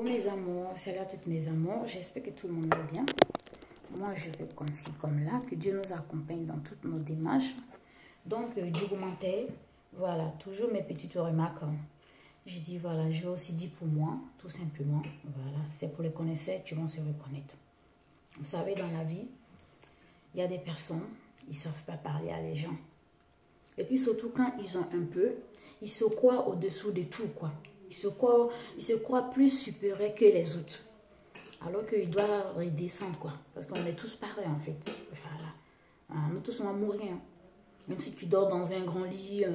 mes amours, salut à toutes mes amours, j'espère que tout le monde va bien. Moi je vais comme ci, comme là, que Dieu nous accompagne dans toutes nos démarches. Donc du commentaire, voilà, toujours mes petites remarques. Je dis voilà, je vais aussi dire pour moi, tout simplement, voilà, c'est pour les connaisseurs qui vont se reconnaître. Vous savez, dans la vie, il y a des personnes, ils ne savent pas parler à les gens. Et puis surtout quand ils ont un peu, ils se croient au-dessous de tout, quoi. Ils se croient plus supérieurs que les autres. Alors qu'ils doivent redescendre, quoi. Parce qu'on est tous pareils, en fait. Voilà. Nous tous, on va mourir. Hein. Même si tu dors dans un grand lit,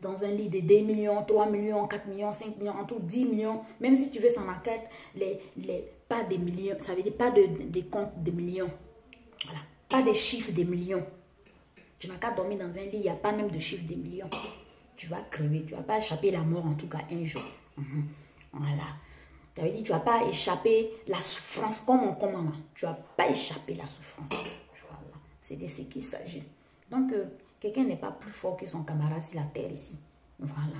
dans un lit de 2 millions, 3 millions, 4 millions, 5 millions, en tout 10 millions. Même si tu veux s'en enquête, pas des millions. Ça veut dire pas des comptes de millions. Voilà. Pas des chiffres de millions. Tu n'as qu'à dormir dans un lit, il n'y a pas même de chiffre de millions. Tu vas crever, tu ne vas pas échapper la mort en tout cas un jour. Voilà. Ça veut dire que tu ne vas pas échapper la souffrance comme là. Tu ne vas pas échapper la souffrance. Voilà. C'est de ce qu'il s'agit. Donc, quelqu'un n'est pas plus fort que son camarade sur la terre ici. Voilà.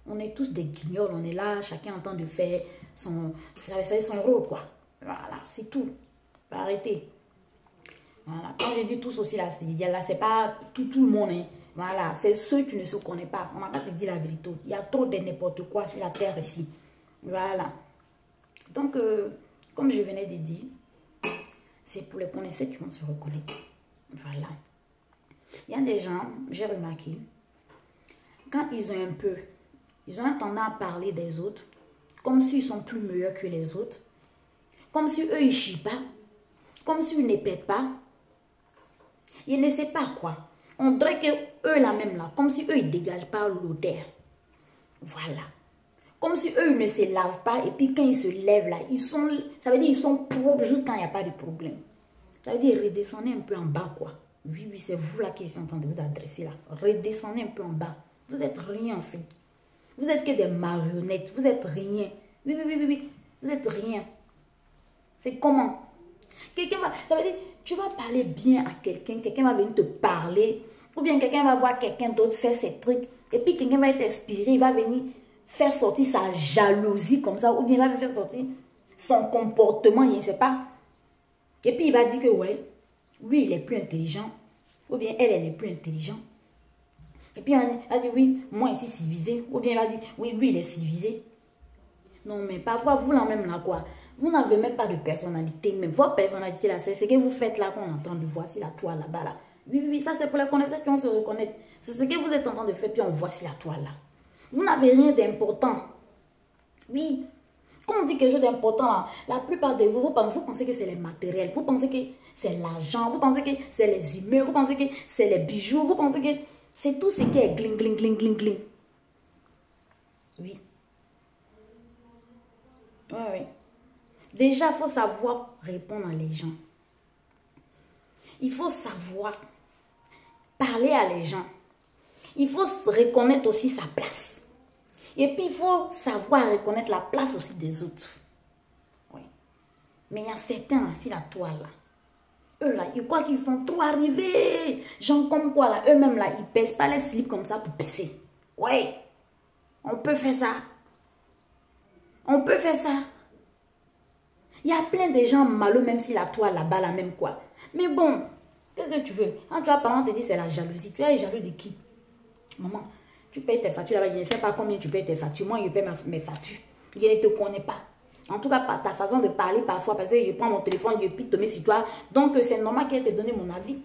On est tous des guignols, on est là, chacun en train de faire son rôle, quoi. Voilà, c'est tout. Arrêtez. Voilà. Quand je dis tous aussi, là, c'est pas tout le monde. Hein. Voilà, c'est ceux qui ne se connaissent pas. On n'a pas se dire la vérité. Il y a trop de n'importe quoi sur la terre ici. Voilà. Donc, comme je venais de dire, c'est pour les connaisseurs qui vont se reconnaître. Voilà. Il y a des gens, j'ai remarqué, quand ils ont un peu, ils ont tendance à parler des autres, comme s'ils sont plus meilleurs que les autres, comme si eux, ils ne chient pas, comme s'ils ne pètent pas. Ils ne savent pas quoi. On dirait que eux, là même, là, comme si eux, ils ne dégagent pas l'odeur. Voilà. Comme si eux, ils ne se lavent pas. Et puis, quand ils se lèvent, là, ça veut dire qu'ils sont propres juste quand il n'y a pas de problème. Ça veut dire redescendez un peu en bas, quoi. Oui, c'est vous, là, qui êtes en train de vous adresser, là. Redescendez un peu en bas. Vous êtes rien, en fait. Vous êtes que des marionnettes. Vous êtes rien. Oui. Vous êtes rien. C'est comment? Quelqu'un va... Ça veut dire... Tu vas parler bien à quelqu'un, quelqu'un va venir te parler, ou bien quelqu'un va voir quelqu'un d'autre faire ses trucs, et puis quelqu'un va être inspiré, il va venir faire sortir sa jalousie comme ça, ou bien il va venir faire sortir son comportement, je ne sais pas. Et puis il va dire que ouais, lui il est plus intelligent, ou bien elle est plus intelligente. Et puis il va dire oui, moi ici civilisé, ou bien il va dire oui, lui il est civilisé. Non mais parfois vous là même là quoi. Vous n'avez même pas de personnalité, même votre personnalité là, c'est ce que vous faites là qu'on est en train de voir sur la toile là-bas là. Oui, ça c'est pour les connaisseurs qui vont se reconnaître. C'est ce que vous êtes en train de faire, puis on voit sur la toile là. Vous n'avez rien d'important. Oui. Quand on dit quelque chose d'important là, la plupart de vous, vous pensez que c'est les matériels, vous pensez que c'est l'argent, vous pensez que c'est les immeubles, vous pensez que c'est les bijoux, vous pensez que c'est tout ce qui est gling, gling, gling, gling, gling. Oui. Oui. Déjà, il faut savoir répondre à les gens. Il faut savoir parler à les gens. Il faut reconnaître aussi sa place. Et puis, il faut savoir reconnaître la place aussi des autres. Oui. Mais il y a certains là, sur la toile là. Eux là, ils croient qu'ils sont trop arrivés. Genre comme quoi là, eux-mêmes là, ils ne pèsent pas les slips comme ça pour pisser. Oui. On peut faire ça. On peut faire ça. Il y a plein de gens malheureux, même si la toile là-bas, là même quoi. Mais bon, qu'est-ce que tu veux? Quand tu vas parler, on te dit c'est la jalousie. Tu es jaloux de qui? Maman, tu payes tes factures là-bas. Je ne sais pas combien tu payes tes factures. Moi, je paye mes factures. Je ne te connais pas. En tout cas, par ta façon de parler parfois, parce que je prends mon téléphone, je pique tomber sur toi. Donc, c'est normal qu'elle te donne mon avis.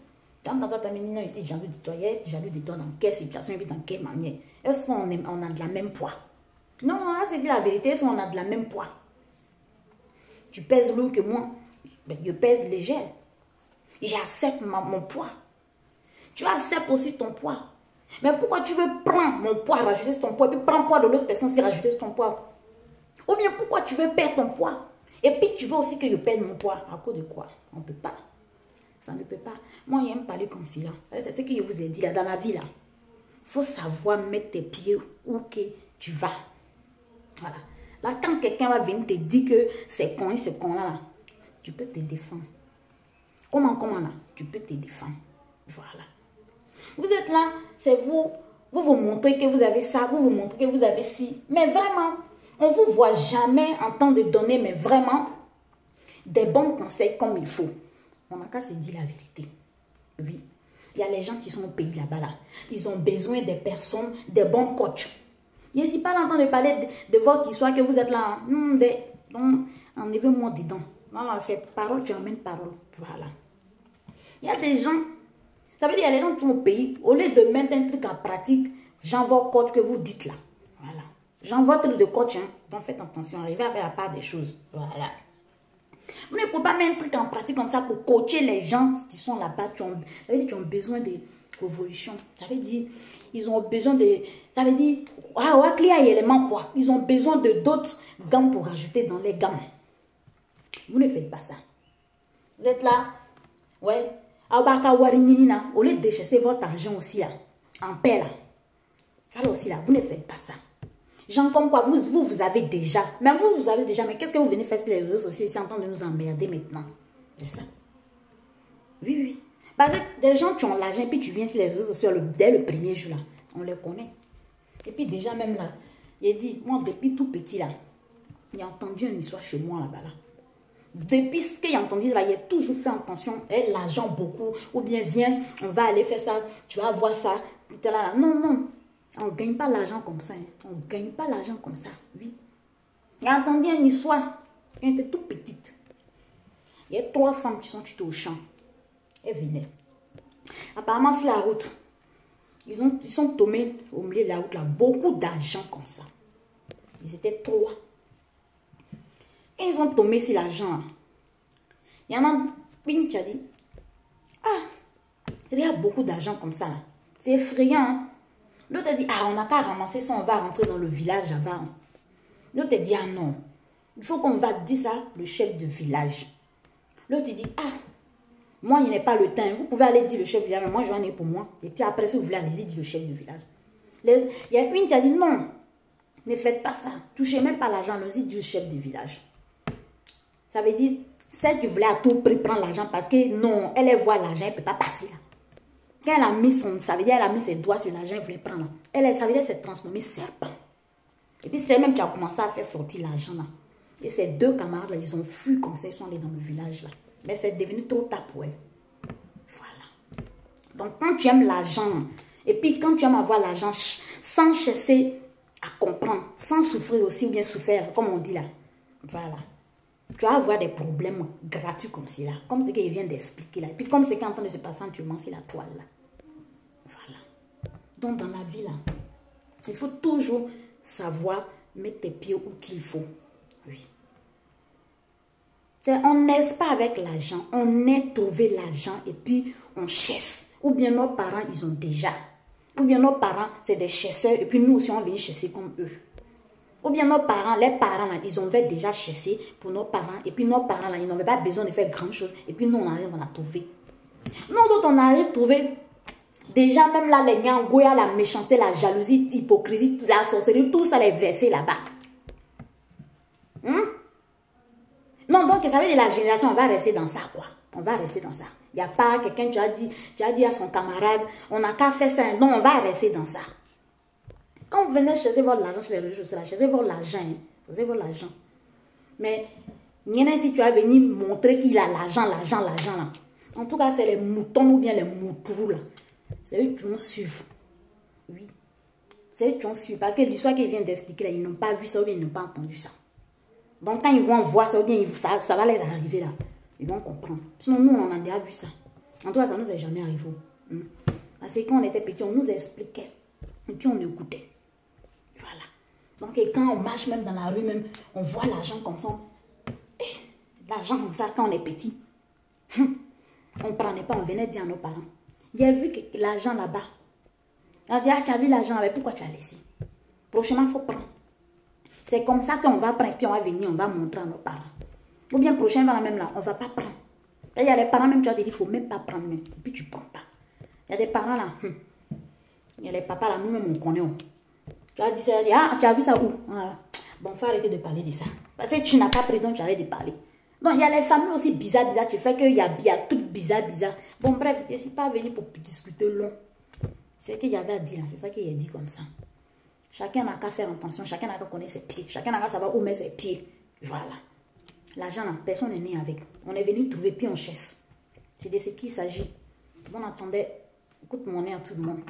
Quand dans toi, tu as dit non, ici, jaloux de toi. Elle est jaloux de toi dans quelle situation et puis dans quelle manière? Est-ce qu'on a de la même poids? Non, là, c'est dit la vérité. Est-ce qu'on a de la même poids? Tu pèses lourd que moi, ben, je pèse légère. J'accepte mon poids. Tu acceptes aussi ton poids. Mais pourquoi tu veux prendre mon poids, rajouter sur ton poids, puis prendre le poids de l'autre personne aussi, rajouter sur ton poids? Ou bien pourquoi tu veux perdre ton poids? Et puis tu veux aussi que je perde mon poids. À cause de quoi? On ne peut pas. Ça ne peut pas. Moi, j'aime parler comme ça. C'est ce que je vous ai dit là, dans la vie là. Il faut savoir mettre tes pieds où que tu vas. Voilà. Là, quand quelqu'un va venir te dire que c'est con et ce con-là, tu peux te défendre. Comment là? Tu peux te défendre. Voilà. Vous êtes là, c'est vous. Vous montrez que vous avez ça, vous montrez que vous avez ci. Mais vraiment, On ne vous voit jamais en train de donner, mais vraiment, des bons conseils comme il faut. On n'a qu'à se dire la vérité. Oui. Il y a les gens qui sont au pays là-bas. Là. Ils ont besoin des personnes, des bons coachs. Je ne suis pas en train de parler de votre histoire que vous êtes là. Enlevez-moi dedans. Voilà, c'est parole, tu emmènes parole. Voilà. Il y a des gens, ça veut dire qu'il y a des gens qui sont au pays, au lieu de mettre un truc en pratique, j'envoie coach que vous dites là. Voilà. J'envoie truc de coach, hein. Donc faites attention, arrivez à faire la part des choses. Voilà. Vous ne pouvez pas mettre un truc en pratique comme ça pour coacher les gens qui sont là-bas. Ça veut dire qu'ils ont besoin de révolution. Ça veut dire ils ont besoin de... Ça veut dire, il y a élément quoi. Ils ont besoin de d'autres gammes pour rajouter dans les gammes. Vous ne faites pas ça. Vous êtes là, ouais. Au lieu de déchasser votre argent aussi là, en paix là. Ça là aussi là, vous ne faites pas ça. Gens comme quoi, vous avez déjà. Même vous avez déjà. Mais qu'est-ce que vous venez faire sur les réseaux sociaux ici en train de nous emmerder maintenant? C'est ça. Oui, oui. Parce que des gens qui ont l'argent et puis tu viens sur les réseaux sociaux dès le premier jour là. On les connaît. Et puis déjà même là, il dit, moi depuis tout petit là, il a entendu une histoire chez moi là-bas là. Depuis ce qu'il a entendu là, il a toujours fait attention, l'argent beaucoup, ou bien viens, on va aller faire ça, tu vas voir ça. Là. Non, non. On ne gagne pas l'argent comme ça. Hein. On ne gagne pas l'argent comme ça. Oui. J'ai entendu une histoire. Elle était toute petite. Il y a 3 femmes qui sont tutées au champ. Elles venaient. Apparemment, sur la route, ils sont tombés au milieu de la route là. Beaucoup d'argent comme ça. Ils étaient 3. Et ils sont tombés sur l'argent. Il y en a une qui a dit, il y a beaucoup d'argent comme ça. C'est effrayant. Hein? L'autre a dit, on n'a qu'à ramasser ça, on va rentrer dans le village avant. L'autre a dit, non, il faut qu'on va dire ça, le chef de village. L'autre dit, moi, il n'est pas le temps. Vous pouvez aller dire le chef de village, mais moi, j'en ai pour moi. Et puis après, si vous voulez, allez-y dire le chef de village. Il y a une qui a dit, non, ne faites pas ça. Touchez même pas l'argent, allez-y dire le chef de village. Ça veut dire, celle qui voulait à tout prix prendre l'argent parce que non, elle voit l'argent, elle ne peut pas passer là. Quand elle a mis ça veut dire elle a mis ses doigts sur l'argent, elle voulait prendre. Ça veut dire qu'elle s'est transformée serpent. Et puis c'est elle même qui a commencé à faire sortir l'argent là. Et ces 2 camarades là, ils ont fui comme ça, ils sont allés dans le village là. Mais c'est devenu trop tard pour elle. Voilà. Donc quand tu aimes l'argent, et puis quand tu aimes avoir l'argent sans chercher à comprendre, sans souffrir aussi ou bien souffrir, comme on dit là. Voilà. Tu vas avoir des problèmes gratuits comme cela. Comme ce qu'il vient d'expliquer là. Et puis comme c'est qui est en train de se passer actuellement sur la toile là. Voilà. Donc dans la vie là, il faut toujours savoir mettre tes pieds où qu'il faut. Oui. On n'est pas avec l'argent. On est trouvé l'argent et puis on chasse. Ou bien nos parents, ils ont déjà. Ou bien nos parents, c'est des chasseurs et puis nous aussi on vient chasser comme eux. Ou bien nos parents, les parents, là, ils ont déjà chassé pour nos parents. Et puis nos parents, là, ils n'avaient pas besoin de faire grand chose. Et puis nous, on arrive, on a trouvé. Nous, d'autres, on arrive à trouver. Déjà, même là, les Nyangoya, la méchanceté, la jalousie, l'hypocrisie, la sorcellerie, tout ça, les versés là-bas. Non, donc, ça veut dire la génération, on va rester dans ça, quoi. On va rester dans ça. Il n'y a pas quelqu'un, tu as dit à son camarade, on n'a qu'à faire ça. Non, on va rester dans ça. Quand vous venez chercher votre argent sur les réseaux sociaux, cherchez votre argent. Hein. Cherchez votre argent. Mais, si tu as venu montrer qu'il a l'argent là. En tout cas, c'est les moutons ou bien les moutous là. C'est eux qui vont suivre. Oui. C'est eux qui vont suivre. Parce que l'histoire qu'il vient d'expliquer là, ils n'ont pas vu ça ou bien ils n'ont pas entendu ça. Donc, quand ils vont voir ça ou bien ça va les arriver là. Ils vont comprendre. Sinon, nous, on a déjà vu ça. En tout cas, ça ne nous est jamais arrivé. Parce que quand on était petit, on nous expliquait. Et puis, on écoutait. Voilà. Donc, et quand on marche même dans la rue, même, on voit l'argent comme ça. L'argent comme ça, quand on est petit. On ne prenait pas, on venait dire à nos parents. Il y a vu que l'argent là-bas. On dit, tu as vu l'argent là-bas, pourquoi tu as laissé? Prochainement, il faut prendre. C'est comme ça qu'on va prendre, puis on va venir, on va montrer à nos parents. Ou bien prochainement, même là, on ne va pas prendre. Il y a des parents même, tu as dit, il ne faut même pas prendre, même. Et puis tu ne prends pas. Il y a des parents là. Il y a les papas là, nous-mêmes, on connaît. Tu as dit ça, tu as vu ça où? Bon, il faut arrêter de parler de ça. Parce que tu n'as pas pris, donc tu arrêtes de parler. Donc, il y a les familles aussi bizarres. Tu fais qu'il y a tout bizarre. Bon, bref, je ne suis pas venu pour discuter long. C'est ce qu'il y avait à dire, c'est ça qu'il a dit comme ça. Chacun n'a qu'à faire attention, chacun n'a qu'à connaître ses pieds, chacun n'a qu'à savoir où mettre ses pieds. Voilà. L'argent, personne n'est né avec. On est venu trouver pied en chaise. C'est de ce qu'il s'agit. On attendait, écoute mon nez à tout le monde.